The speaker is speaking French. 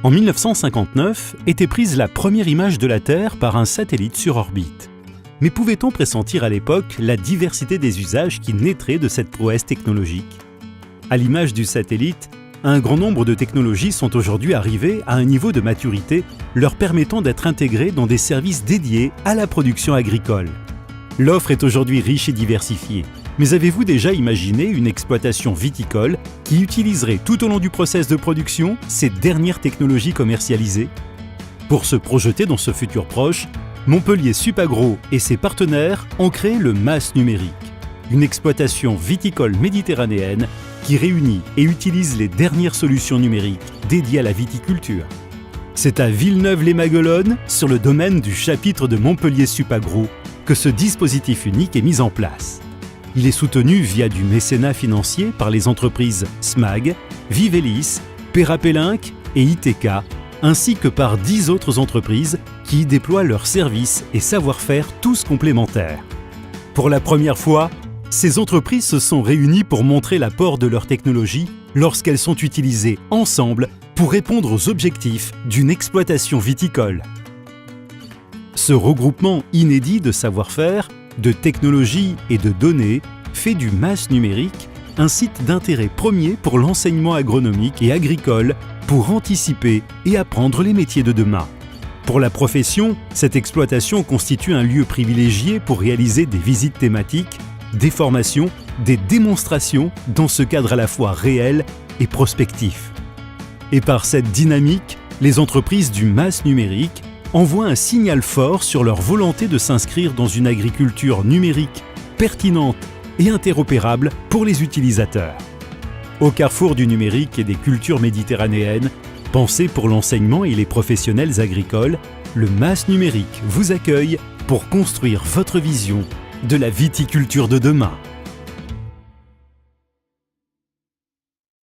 En 1959 était prise la première image de la Terre par un satellite sur orbite. Mais pouvait-on pressentir à l'époque la diversité des usages qui naîtraient de cette prouesse technologique? À l'image du satellite, un grand nombre de technologies sont aujourd'hui arrivées à un niveau de maturité leur permettant d'être intégrées dans des services dédiés à la production agricole. L'offre est aujourd'hui riche et diversifiée. Mais avez-vous déjà imaginé une exploitation viticole qui utiliserait tout au long du process de production ces dernières technologies commercialisées? Pour se projeter dans ce futur proche, Montpellier Supagro et ses partenaires ont créé le MAS numérique, une exploitation viticole méditerranéenne qui réunit et utilise les dernières solutions numériques dédiées à la viticulture. C'est à Villeneuve-les-Maguelones, sur le domaine du chapitre de Montpellier Supagro, que ce dispositif unique est mis en place. Il est soutenu via du mécénat financier par les entreprises SMAG, Vivelis, Perrapelinck et ITK, ainsi que par 10 autres entreprises qui y déploient leurs services et savoir-faire tous complémentaires. Pour la première fois, ces entreprises se sont réunies pour montrer l'apport de leur technologie lorsqu'elles sont utilisées ensemble pour répondre aux objectifs d'une exploitation viticole. Ce regroupement inédit de savoir-faire, de technologies et de données fait du MAS numérique un site d'intérêt premier pour l'enseignement agronomique et agricole pour anticiper et apprendre les métiers de demain. Pour la profession, cette exploitation constitue un lieu privilégié pour réaliser des visites thématiques, des formations, des démonstrations dans ce cadre à la fois réel et prospectif. Et par cette dynamique, les entreprises du MAS numérique envoient un signal fort sur leur volonté de s'inscrire dans une agriculture numérique, pertinente et interopérable pour les utilisateurs. Au carrefour du numérique et des cultures méditerranéennes, pensé pour l'enseignement et les professionnels agricoles, le MAS numérique vous accueille pour construire votre vision de la viticulture de demain.